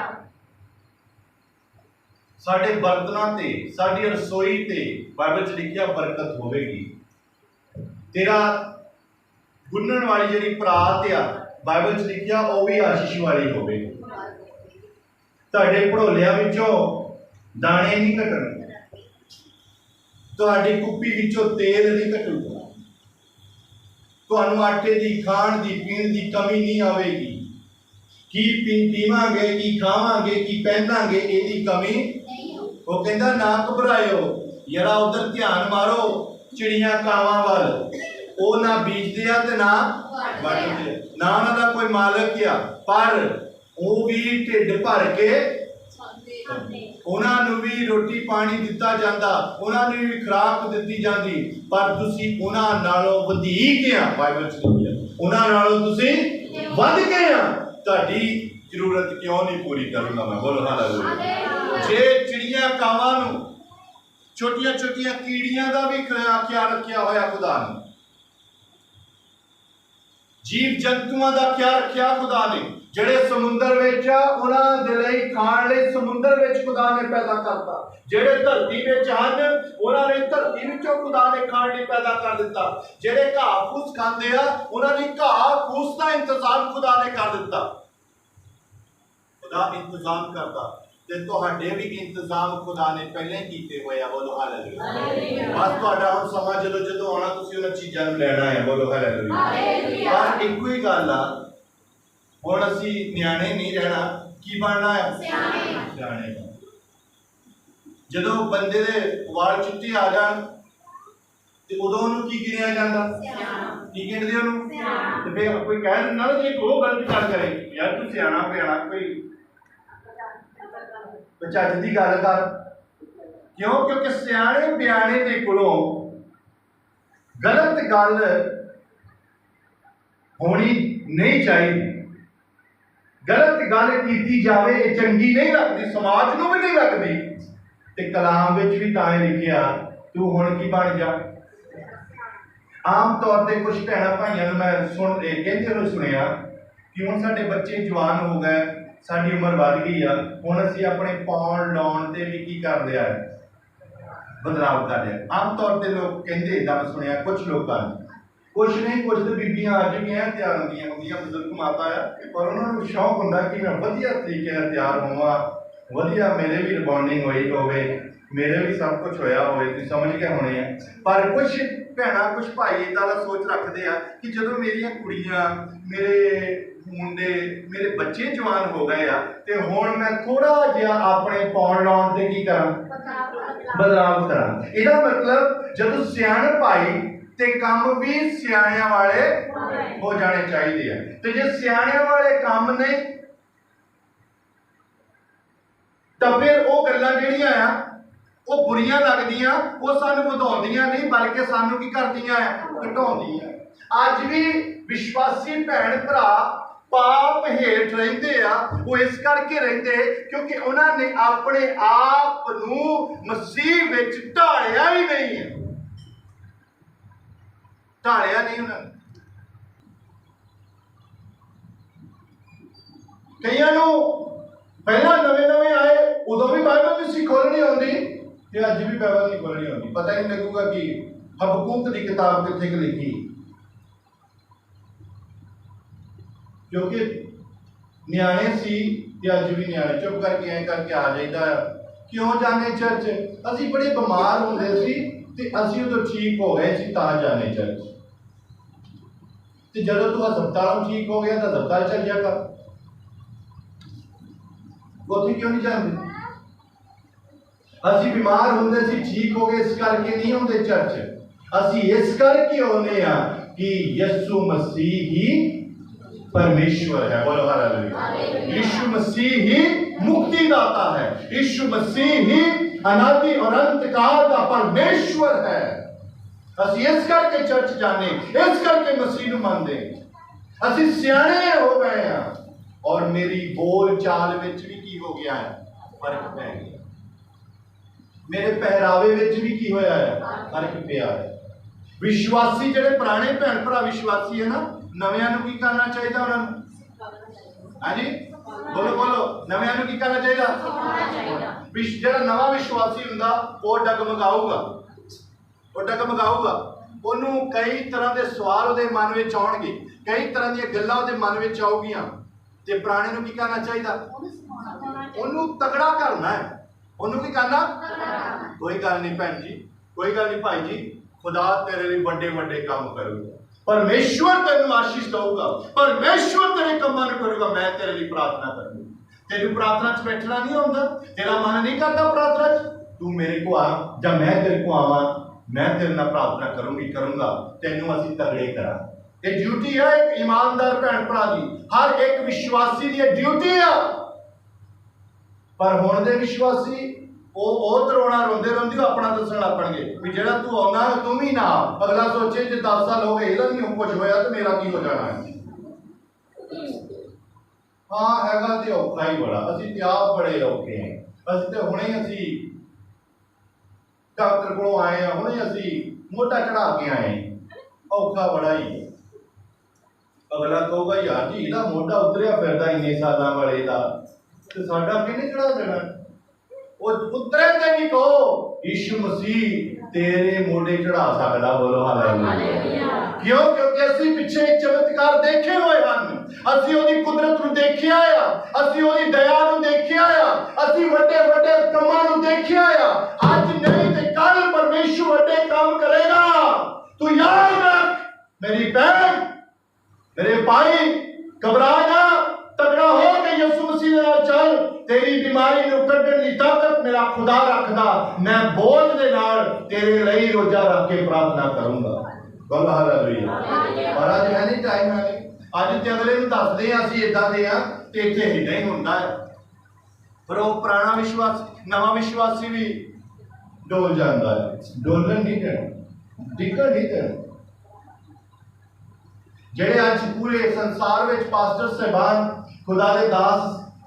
S2: साडे बर्तनां ते, साडी रसोई ते बाइबल च लिखिया बरकत होवेगी। तेरा गुन्नण वाली जिहड़ी परात आ बाइबल च लिखिया वो भी आशीष वाली होवेगी। तुहाडे भड़ोलियां विचों दाने नहीं घटणे, तुहाडी कुप्पी विचों तेल नहीं घटूगा, तुहानू आटे दी खाण दी पीण दी कमी नहीं आवेगी। की पीवांगे, की खावांगे, की पहनांगे, इहदी कमी। वो कहंदा ना घबराओ यारा, उधर ध्यान मारो चिड़ियां कावां वल, वो ना बीजदे आ ते ना वढदे, ना उन्हां दा कोई मालक आ, पर वो भी ढिड भर के उन्होंने भी रोटी पानी दिता जाता, उन्होंने भी खुराक दी जाती, पर तुसी उन्हां नालों वधीक आ। बाइबल च लिखिया उन्हां नालों तुसी वध गए आ। तुहाडी जरूरत क्यों नहीं पूरी करूंगा मैं। बोलो हालेलुया। जे चिड़ियां कावां नूं, छोटियां छोटियां कीड़ियां दा भी ख्याल रखिया होया खुदा ने, जीव जंतुआं दा ख्याल रखिया खुदा ने। ਜਿਹੜੇ ਸਮੁੰਦਰ ਵਿੱਚ ਆ ਉਹਨਾਂ ਦੇ ਲਈ ਖਾਣ ਲਈ ਸਮੁੰਦਰ ਵਿੱਚ ਖੁਦਾ ਨੇ ਪੈਦਾ ਕਰਤਾ। ਜਿਹੜੇ ਧਰਤੀ ਵਿੱਚ ਹਨ ਉਹਨਾਂ ਨੇ ਧਰਤੀ ਵਿੱਚੋਂ ਖੁਦਾ ਨੇ ਖਾਣ ਲਈ ਪੈਦਾ ਕਰ ਦਿੱਤਾ। ਜਿਹੜੇ ਘਾਹ ਫੂਸ ਖਾਂਦੇ ਆ ਉਹਨਾਂ ਲਈ ਘਾਹ ਫੂਸ ਦਾ ਇੰਤਜ਼ਾਮ ਖੁਦਾ ਨੇ ਕਰ ਦਿੱਤਾ। ਖੁਦਾ ਇੰਤਜ਼ਾਮ ਕਰਦਾ ਤੇ ਤੁਹਾਡੇ ਵੀ ਇੰਤਜ਼ਾਮ ਖੁਦਾ ਨੇ ਪਹਿਲਾਂ ਹੀ ਕੀਤੇ ਹੋਏ ਆ। ਬੋਲੋ ਹਾਲੇਲੂਇਆ। ਬਸ ਤੁਹਾਡਾ ਹੁਣ ਸਮਾਂ ਜਦੋਂ ਆਉਣਾ ਤੁਸੀਂ ਉਹਨਾਂ ਚੀਜ਼ਾਂ ਨੂੰ ਲੈਣਾ ਹੈ। ਬੋਲੋ ਹਾਲੇਲੂਇਆ। ਪਰ ਇੱਕੋ ਹੀ ਗੱਲ ਆ, ਹੁਣ ਅਸੀਂ ਨਿਆਣੇ ਨਹੀਂ ਰਹਿਣਾ, की बनना है? सियाने। जदों बंदे दे वाल चिट्टे आ जान ते उदों उहनूं की गिणिया जांदा? की गिणदे उहनूं? ते फिर कोई कह दिंदा ना जे कोई गलत गल करे यार तू सियाना पियाना कोई चज दी गल कर। क्यों? क्योंकि सियाने बयाने दे कोलों गलत गल होनी नहीं चाहिए। गलत गल की जाए चंगी नहीं लगती, समाज को भी नहीं लगती। ते कलाम विच भी तां लिखिया तू हुण की बन जा। आम तौर पर कुछ भैन भाइयों मैं कहते हुए सुनिया कि हुण साडे बच्चे जवान हो गए, साडी उम्र बढ़ गई है, हुण असीं अपने पाउण लाउण ते भी की कर लिया है, बदलाव कर लिया। आम तौर पर लोग कहते इदां सुनिया कुछ लोगों ने, कुछ नहीं कुछ तो बीबियां आ चुकियां तैयार होंदियां बुजुर्ग माता है, और उन्होंने शौक होंदा कि मैं वधिया तरीके नाल तैयार होवां, वधिया मेरे भी रिबॉन्डिंग होई होवे, मेरे भी सब कुछ होया होवे, तुसीं समझ के होने हैं। पर कुछ भैणां कुछ भाई इदां दा सोच रखते हैं कि जदों मेरियां कुड़ियां मेरे मुंडे मेरे बच्चे जवान हो गए आ ते हुण मैं थोड़ा जिहा अपने पाउण लाउण ते की करां, बदलाव करां। इहदा मतलब जदों सियाणप आई ते काम भी सियाणियां वाले हो जाने चाहिए हैं। तो जे सियाणियां वाले काम नहीं तो फिर वो गल्लां जिहड़ियां आ वो बुरियां लगदियां, वो सानूं वधाउंदियां नहीं बल्कि सानूं की करदियां घटाउंदियां। अज भी विश्वासी भैन भरा पाप हेठ रहिंदे आ, वो इस करके रहिंदे क्योंकि उन्होंने अपने आप नूं मसीह विच ढालिया ही नहीं है, ढालिया नहीं उन्होंने। कईयां नूं पहला नवे नवे आए उदों भी बाइबल नहीं सी खोलनी आउंदी ते अज भी बाइबल नहीं खोलनी आउंदी। पता ही नहीं लगूगा कि हबकूक की किताब कित्थे लिखी, क्योंकि न्याणे सी ते अज भी न्याणे चुप करके ऐ करके आ जाइदा। क्यों जाने चर्च? असीं बड़े बीमार होंदे सी ते असीं उदों ठीक हो गए सी तां जाने चर्च, ते जदों तू हस्पतालों ठीक हो गया तो हस्पताल चल जा कर, उत्थे क्यों नहीं जाते? असीं बीमार होंदे सी ठीक हो गए इस करके नहीं होंदे चर्च, असीं इस करके होने आ कि यीशु मसीह ही परमेश्वर है। बोलो हालेलुया। यीशु मसीह ही मुक्तिदाता है, यीशु मसीह ही अनादि और अंतकाल का परमेश्वर है। असीं इस करके चर्च जाने, इस करके मसीह नूं मनदे, असीं सियाणे हो गए हैं। और मेरी बोल चाल विच भी की हो गया है, फर्क पै गया। मेरे पहरावे विच भी की होया है, फर्क पिया है। विश्वासी जिहड़े पुराने भैन भरा विश्वासी है ना, नवियां नूं की करना चाहिए उन्होंने? हाँ जी बोलो बोलो, नवियां नूं की करना चाहिए? जिहड़ा नवा विश्वासी हुंदा वो डगमगाऊगा, वो डगमगाऊगा, ਉਹਨੂੰ कई तरह के सवाल ਉਹਦੇ मन में आउणगे, कई तरह दी गल्लां ਉਹਦੇ मन में आऊगियां ते पुराने नूं की करना चाहिए? ਉਹਨੂੰ तगड़ा करना है। ਉਹਨੂੰ की करना? कोई गल नहीं भैन जी, कोई गल नहीं भाई जी, खुदा तेरे लिए बड़े बड़े काम करूगा, परमेश्वर तेनू आशीष दूगा, परमेश्वर तेरे कामां नूं करूगा, मैं तेरे लिए प्रार्थना करूंगा। तेनू प्रार्थना च बैठना नहीं आउंदा? तेरा मन नहीं करता प्रार्थना च? तू मेरे को आ जां मैं तेरे को आवां, मैं तेरे नाल प्रार्थना करूंगा, तेनू असीं तगड़े करा। ये ड्यूटी है एक ईमानदार भैन भरा दी, हर एक विश्वासी दी ड्यूटी है। पर हुण दे विश्वासी वो रोना रोंदे रोंदे अपना दसन लपणगे भी जेड़ा तू आउना तू भी ना, अगला सोचे जे 10 साल हो गए इहदा नहीं कुछ होया तो मेरा की हो जाना है। हाँ हैगा ते औखा ही बड़ा, असीं ते आप बड़े औखे हैं। असीं ते हुणे असीं डॉक्टर कोलों आए हैं, हुणे असीं मोटा चढ़ा के आए हैं, औखा बड़ा ही। अगला कहूगा यार जी इहदा मोटा उतरिया फिरदा इन्ने सालां वाले दा ते साडा किहने चढ़ा देना? उतरे ते भी कहो यीशु मसीह तेरे मोढे चढ़ा सकदा। बोलो हालेलुया। क्यों? क्योंकि असीं पिछे चमत्कार देखे हुए हैं, असीं ओदी कुदरत नूं देखिया आ, असीं ओदी दया नूं देखिया आ, असीं वड्डे वड्डे कमां नूं देखिया आ। अज नहीं ते कल परमेश्वर वड्डे काम करेगा। तू याद रख मेरी बहन, मेरे भाई, घबरा ना, तगड़ा हो के यीशु मसीह
S1: दे नाल चल, तेरी बीमारी नूं कड्ढण दी ताकत मेरा खुदा रखदा, मैं बोझ दे नाल तेरे लिए रोजा रख के प्रार्थना करूंगा। बोल हालेलुया। पर अज है नहीं टाइम है, अज ते अगले नूं दसदे आ असीं इदां दे आ ते इत्थे इदां ही हुंदा है। पर वो पुराना विश्वास नवा विश्वासी भी डोल जाता है। डोलन नहीं देना, डिगन नहीं देना। जेड़े अज पूरे संसार में पास्टर साहबान खुदा दे दास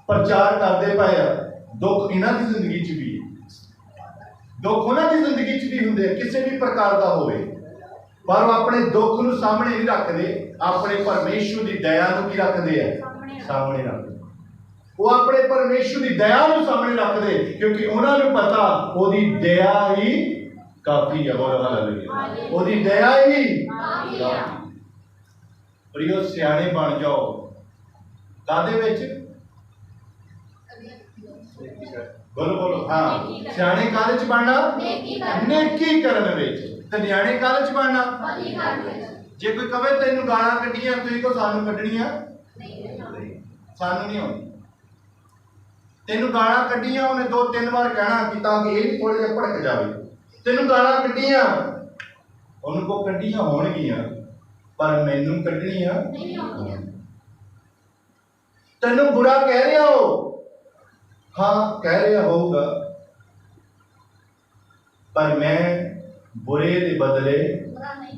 S1: प्रचार करते पे आ, दुख इन्हां दी जिंदगी च भी, दुख उन्हां दी जिंदगी च भी हुंदे किसी भी प्रकार का होवे, पर वो अपने दुख नूं सामने नहीं रखते, अपने परमेश्वर की दया नूं की रखते हैं सामने रखते। वो अपने परमेश्वर की दया नूं सामने रखते, क्योंकि उन्होंने पता ओदी दया ही काफी है। बोलो हालेलुया। ओदी दया ही काफी है। प्रियो सियाणे बन जाओ कादे विच, बोलो बोलो हाँ, सियाणे कादे च बनना, नेकी करन विच, ते न्याणे कादे च बनना, जे कोई कहे तैनू गालां कड्डियां तुसीं को सानू कड्डणियां सानू नहीं आउंदी, तेनू गालां कड्डियां उन्हें 2-3 बार कहना कि ताकि ये थोड़े जिहा भड़क जाए, तेनू गालां कड्डियां उनको कड्डियां होणगियां पर मैनू कड्डणियां नहीं आउंदियां। तेनू बुरा कह रहा हो, हाँ कह रहा होगा, पर मैं बुरे के बदले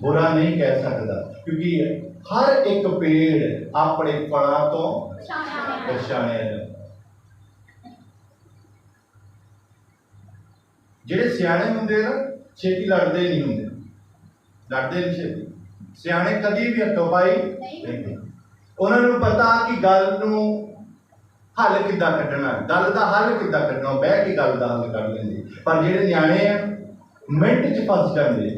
S1: बुरा नहीं कह सकता, क्योंकि हर एक पेड़ अपने फलों तो पहचानिया जाता। जेडे सियाणे हुंदे ना छेती लड़ते नहीं होंगे, लड़ते नहीं छेती। सियाणे कभी भी हथों पाई नहीं, उन्होंने पता कि गल नूं हल किद्दां कड्ढना, गल दा हल किद्दां कड्ढना, बह के गल दा हल कढ लेंदे। पर जेडे न्याणे आ मिंट च फस जाते।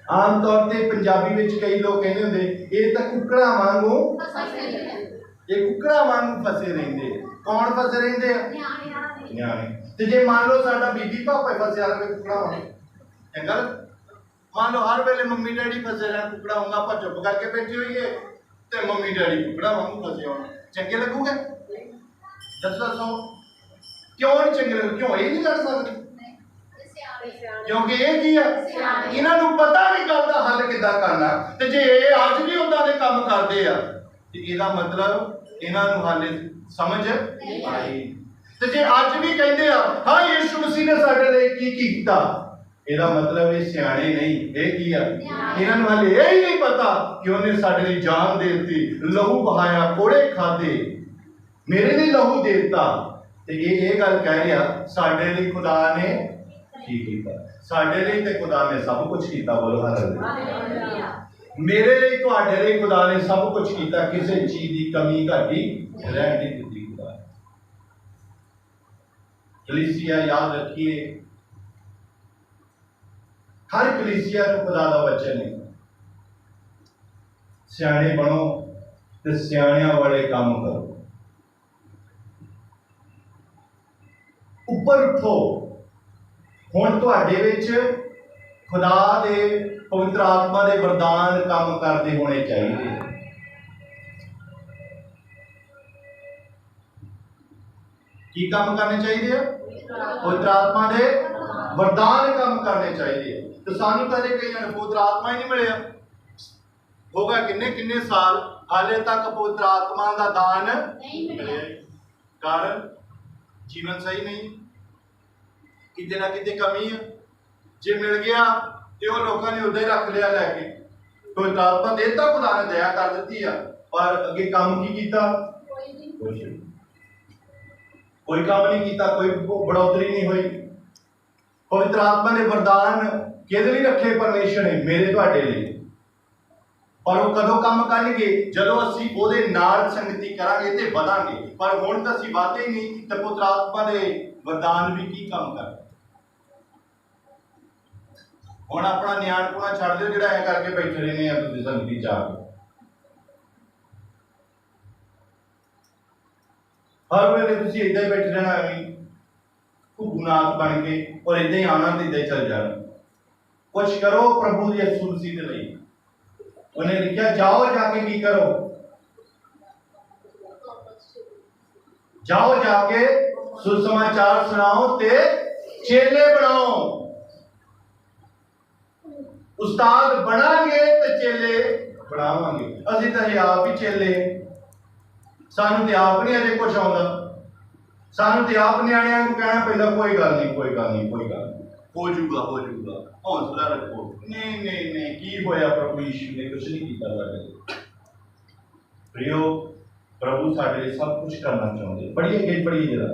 S1: आम तौर पर पंजाबी में कई लोग कहते होंगे ये तो कुकड़ा वांगू, ये कुकड़ा वांगू फसे रहिंदे। कौन फसे रहिंदे? न्याणे। ते जे मान लो साडा बीबी पापा फसया रहे कुकड़ा वांगू, चंगा। मान लो हर वेले मम्मी डैडी फसे रहन कुकड़ा वांगू, आप चुप करके बैठे होइए ते मम्मी डैडी कुकड़ा वांगू फसे होण, चंगे लगूगे? दसो क्यों नहीं चंगे लगू? क्यों ये नहीं लड़ सकते? क्योंकि ये की है, इन्हों पता नहीं गल का हल किद्दां करना। ते जे ये अज भी उदां दे काम करते आ ते इहदा मतलब इन्हों हाले समझ नहीं आई। ते जे अज भी कहते आ हाँ यीशु मसीह ने साडे लई की कीता, इहदा मतलब ये सियाणे नहीं, ये की है, इन्हों हाले यही नहीं पता कि उन्हें साडे लई जान दे दी, लहू बहाया, कोड़े खाधे, मेरे लिए लहू देता। ते ये गल कह रहा साडे लई खुदा ने की कीता, साडे लिए ते खुदा ने सब कुछ किया। बोलो हालेलुया। मेरे लिए तुहाडे लिए खुदा ने सब कुछ किया, किसी चीज की कमी घाटी रहन नहीं दी खुदा। कलीसिया याद रखिए, हर कलीसिया को खुदा का वचन है, सियाणे बनो ते सियाणियां वाले काम करो, ऊपर उठो। हुण तुहाडे विच खुदा दे पवित्र आत्मा दे वरदान काम करते होने चाहिए। की काम करने चाहिए? पवित्र आत्मा दे वरदान काम करने चाहिए। तो सानू कदे कई पवित्र आत्मा ही नहीं मिले, होगा किन्ने किन्ने साल हाले तक पवित्र आत्मा का दान नहीं मिले। कारण जीवन सही नहीं, किते ना किते कमी है। जे मिल गया तो वो लोगों ने उदा ही रख लिया लैके, पवित्र आत्मा देता खुदा ने दया कर दी है, पर अगे काम की किया? कोई काम नहीं किया, कोई बढ़ोतरी नहीं हुई। पवित्र आत्मा ने वरदान किहदे लई रखे परमेश्वर ने? मेरे तुहाडे लई। पर वो कदों काम करनगे? जदों असीं उहदे नाल संगति करांगे ते वधांगे। पर हुण तां असीं वधदे ही नहीं, ते पवित्र आत्मा दे वरदान भी की काम कर। हुण अपना नियाणपुणा छड्ड दिओ जिहड़ा ऐ करके बैठे रहने आ तुसीं संगति च आ के। हर वेले तुसीं इदां ही बैठे रहना, घुगुनाथ बन के, और इदां ही आना ते इदां ही चल जाना। कुछ करो प्रभु दी यीशु मसीह दे लई। उन्हें लिखा जाओ जाके की करो, जाओ जाके सुसमाचार सुनाओ ते चेले बनाओ। उस्ताद बनांगे ते चेले बनावांगे। असीं तां आप ही चेले, सानू ते आप नहीं अजे कुछ आउंदा, सानू ते आप न्याणियां नूं कहना पैंदा कोई गल नहीं कोई गल नहीं कोई गल हो जूगा हौसला रखो। नहीं नहीं नहीं की होया, प्रभु यीशु ने कुछ नहीं कीता साडे। प्रियो, प्रभु साडे लिए सब कुछ करना चाहुंदे। पढ़िए जरा।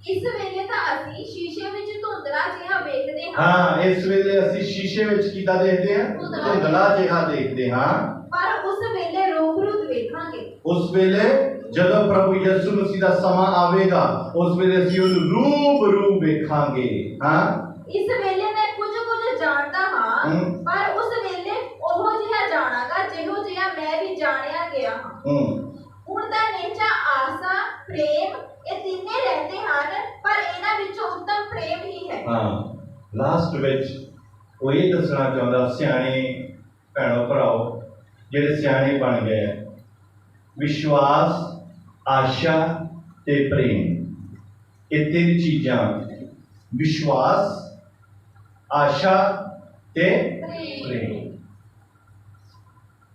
S3: इस वेले तां असीं शीशे विच धुंधला जिहा वेखदे हां।
S1: हाँ, इस वेले असीं शीशे विच कीता देखदे हां, धुंधला जिहा देखदे हां, पर
S3: उस वेले रूबरू वेखांगे।
S1: उस वेले जदों प्रभु यीशु मसीह दा समा आवेगा, उस वेले असीं उहनूं रूबरू वेखांगे। हाँ,
S3: इस वेले मैं कुछ जानदा हां, पर उस वेले ओहो जिहा जाणागा जिहो जिहा मैं भी जाणिया गया हां। हुण तां नेचा आसा प्रेम ਇਹ ਤਿੰਨੇ ਰਹਿੰਦੇ ਹਨ, ਪਰ ਇਹਨਾਂ ਵਿੱਚੋਂ ਉੱਤਮ ਪ੍ਰੇਮ ਹੀ ਹੈ।
S1: ਹਾਂ, ਲਾਸਟ ਵਿੱਚ ਉਹ ਇਹ ਦੱਸਣਾ ਚਾਹੁੰਦਾ, ਸਿਆਣੇ ਭੈਣੋ ਭਰਾਓ ਜਿਹੜੇ ਸਿਆਣੇ ਬਣ ਗਏ, ਵਿਸ਼ਵਾਸ, ਆਸ਼ਾ ਤੇ ਪ੍ਰੇਮ, ਇਹ ਤਿੰਨ ਚੀਜ਼ਾਂ, ਵਿਸ਼ਵਾਸ, ਆਸ਼ਾ ਤੇ ਪ੍ਰੇਮ,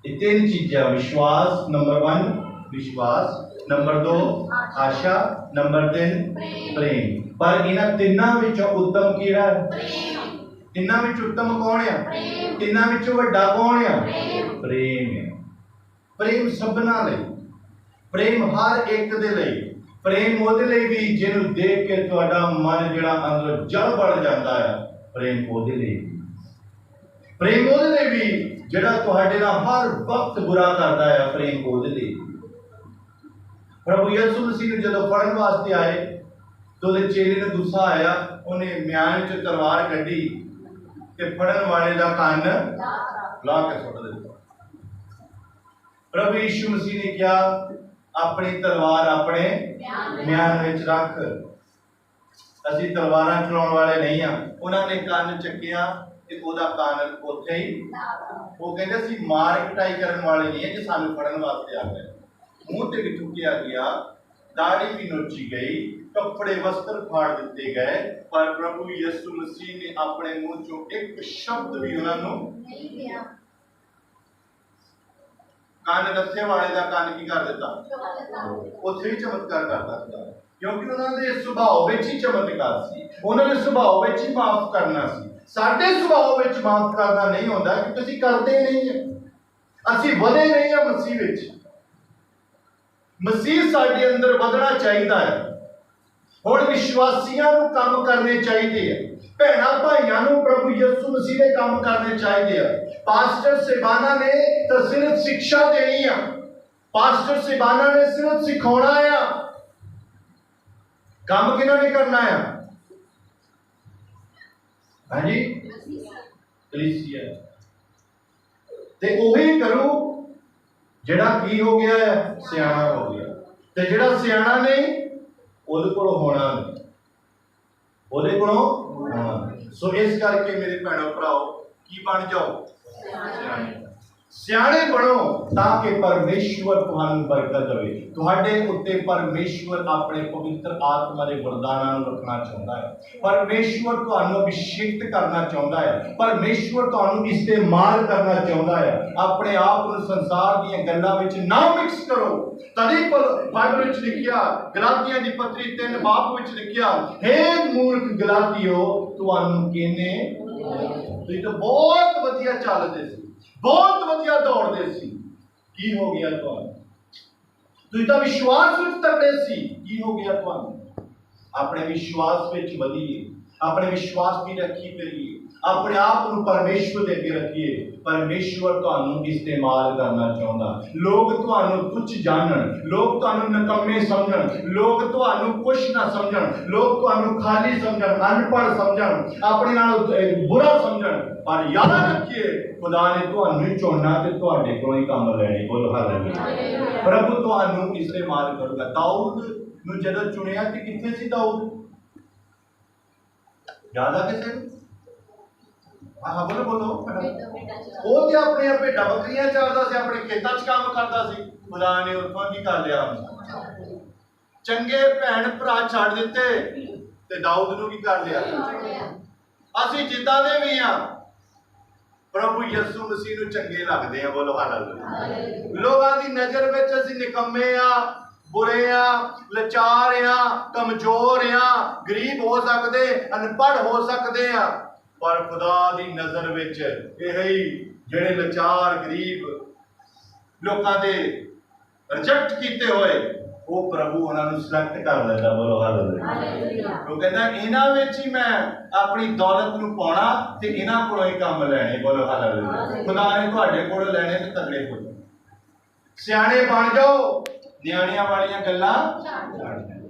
S1: ਇਹ ਤਿੰਨ ਚੀਜ਼ਾਂ। ਵਿਸ਼ਵਾਸ ਨੰਬਰ 1, विश्वास नंबर 2, आशा नंबर 3, प्रेम। पर इन्हां तिन्नां विचों उत्तम किहड़ा है? तिन्नां विचों उत्तम कौन है? तिन्नां विचों वड्डा कौन है? प्रेम है। प्रेम सबना लई, प्रेम हर एक दे लई, प्रेम ओहदे लई भी जिहनूं देख के तुहाडा मन जिहड़ा अंदर जल बढ़ जांदा है, प्रेम ओहदे लई, प्रेम ओहदे लई भी जिहड़ा तुहाडे नाल हर वक्त बुरा करदा है, प्रेम ओहदे लई। प्रभु यीशु मसीह ने जदों फड़न वास्ते आए तो उहदे चेले ने गुस्सा आया, उन्हें म्यान च तलवार कड्डी ते फड़न वाले दा कंन ला के सुट दित्ता। प्रभु यीशु मसीह ने कहा, अपनी तलवार अपने म्यान विच रख। असीं तलवारां चलाउण वाले नहीं हां। उन्होंने कंन चक्किया ते ओहदा कंन उत्थे ही, वो कहंदे असीं मार कटाई करन वाले नहीं है जे सानूं फड़न वास्ते आ गए। मुंह ते भी थूकिया गया, दाढ़ी भी नोची गई, कपड़े वस्त्र फाड़ दिते गए, पर प्रभु यीशु मसीह ने अपने मुंह चों एक शब्द भी उन्होंने नहीं किया। कान रस्से वाले दा कान की कर दिता, उत्थे भी चमत्कार करता था, क्योंकि उन्होंने सुभाव विच ही चमत्कार सी, उन्होंने सुभाव विच ही माफ करना सी। साडे सुभाव विच माफ करना नहीं होंदा, क्योंकि असीं करदे नहीं है, असीं वधे नहीं है मसीह विच। मसीह साडे अंदर वधना चाहिदा है। हुण विश्वासियां नूं काम करने चाहिए है, भैणां भाइयां नूं प्रभु यीशु मसीह दे काम करने चाहिए है। पास्टर सेबाना ने तो सिर्फ शिक्षा देनी है, पास्टर सेबाना ने सिर्फ सिखाना है, काम किन्हां ने करना है? हाँ जी, कलीसिया ते ओही करो ਜਿਹੜਾ ਕੀ ਹੋ ਗਿਆ ਹੈ, ਸਿਆਣਾ ਹੋ ਗਿਆ। ਤੇ ਜਿਹੜਾ ਸਿਆਣਾ ਨਹੀਂ ਉਹਦੇ ਕੋਲ ਹੋਣਾ ਨਹੀਂ, ਉਹਦੇ ਕੋਲੋਂ ਹੋਣਾ। ਸੋ ਇਸ ਕਰਕੇ ਮੇਰੇ ਭੈਣੋ ਭਰਾਓ ਕੀ ਬਣ ਜਾਓ? ਸਿਆਣੇ। ਸਿਆਣੇ ਬਣੋ ਤਾਂ ਕਿ ਪਰਮੇਸ਼ਵਰ ਤੁਹਾਨੂੰ ਬਰਕਤ ਦੇਵੇ। ਤੁਹਾਡੇ ਉੱਤੇ ਪਰਮੇਸ਼ਵਰ ਆਪਣੇ ਪਵਿੱਤਰ ਆਤਮਾ ਦੇ ਵਰਦਾਨਾਂ ਨੂੰ ਰੱਖਣਾ ਚਾਹੁੰਦਾ ਹੈ। ਪਰਮੇਸ਼ਵਰ ਤੁਹਾਨੂੰ ਅਭਿਸ਼ੇਕਤ ਕਰਨਾ ਚਾਹੁੰਦਾ ਹੈ। ਪਰਮੇਸ਼ਵਰ ਤੁਹਾਨੂੰ ਇਸਤੇਮਾਲ ਕਰਨਾ ਚਾਹੁੰਦਾ ਹੈ। ਆਪਣੇ ਆਪ ਨੂੰ ਸੰਸਾਰ ਦੀਆਂ ਗੱਲਾਂ ਵਿੱਚ ਨਾ ਮਿਕਸ ਕਰੋ। ਤਦੇ ਬਾਈਬਲ ਵਿੱਚ ਲਿਖਿਆ, ਗਲਾਤੀਆਂ ਦੀ ਪੱਤਰੀ 3 ਬਾਬ ਵਿੱਚ ਲਿਖਿਆ, ਹੇ ਮੂਰਖ ਗਲਾਤੀਓ, ਤੁਹਾਨੂੰ ਕਿਹਨੇ, ਤੁਸੀਂ ਤਾਂ ਬਹੁਤ ਵਧੀਆ ਚੱਲਦੇ ਸੀ, बहुत वधिया दौड़ते सी, की हो गया तुहानू? तुसीं तां विश्वास विच तगड़े सी, की हो गया तुहानू? अपने विश्वास विच वधिए, अपने विश्वास की रखी करिए, अपने आप को परमेश्वर दे अगे रखिए। परमेश्वर तुहानू इस्तेमाल करना चाहुंदा। लोग तुहानू तुच्छ जानन, लोग तुहानू नकम्मे समझण, लोग तुहानू कुछ ना समझण, लोग तुहानू खाली समझण, अनपढ़ समझण, अपने नाल बुरा समझण, पर याद रखिए खुदा ने तुहानू चुनना ते तुहाडे कोलों ही काम लैणे। बोलो हालेलुया। प्रभु तुहानू इस्तेमाल करूगा। दाऊद नू जदों चुनिया ते कित्थे सी दाऊद? याद आ किसे? हाँ बोलो बोलो। वो तो अपने भेड्डां बकरियां चारदा सी, अपने खेतां च काम करदा सी। खुदा ने उत्थों की कर लिया?
S2: ਚੰਗੇ ਭੈਣ ਭਰਾ ਛੱਡ ਦਿੱਤੇ ਤੇ ਦਾਊਦ ਨੂੰ ਕੀ ਕਰ ਲਿਆ? ਅਸੀਂ ਜਿੱਦਾਂ ਦੇ ਵੀ ਆ ਪ੍ਰਭੂ ਯਿਸੂ ਮਸੀਹ ਨੂੰ ਚੰਗੇ ਲੱਗਦੇ ਆ। ਬੋਲੋ ਹਾਲੇਲੂਇਆ। ਲੋਕਾਂ ਦੀ ਨਜ਼ਰ ਵਿੱਚ ਅਸੀਂ ਨਿਕੰਮੇ ਆ, ਬੁਰੇ ਆ, ਲਾਚਾਰ ਆ, ਕਮਜ਼ੋਰ ਆ, ਗਰੀਬ ਹੋ ਸਕਦੇ, ਅਨਪੜ੍ਹ ਹੋ ਸਕਦੇ ਆ, ਪਰ ਖੁਦਾ ਦੀ ਨਜ਼ਰ ਵਿੱਚ ਇਹ ਹੀ ਜਿਹੜੇ ਲਾਚਾਰ ਗਰੀਬ ਲੋਕਾਂ ਦੇ ਰਿਜੈਕਟ ਕੀਤੇ ਹੋਏ, ਉਹ ਪ੍ਰਭੂ ਉਹਨਾਂ ਨੂੰ ਸਿਲੈਕਟ ਕਰ ਲੈਂਦਾ। ਬੋਲੋ ਹਾਲੇਲੂਇਆ। ਉਹ ਕਹਿੰਦਾ ਇਹਨਾਂ ਵਿੱਚ ਹੀ ਮੈਂ ਆਪਣੀ ਦੌਲਤ ਨੂੰ ਪਾਉਣਾ ਤੇ ਇਹਨਾਂ ਕੋਲੋਂ ਹੀ ਕੰਮ ਲੈਣੇ। ਬੋਲੋ ਹਾਲੇਲੂਇਆ। ਖੁਦਾ ਨੇ ਤੁਹਾਡੇ ਕੋਲੋਂ ਲੈਣੇ ਤੇ ਤਗੜੇ ਹੋ ਜਾਓ, ਸਿਆਣੇ ਬਣ ਜਾਓ, ਨਿਆਣਿਆਂ ਵਾਲੀਆਂ ਗੱਲਾਂ ਛੱਡ ਦਿਓ।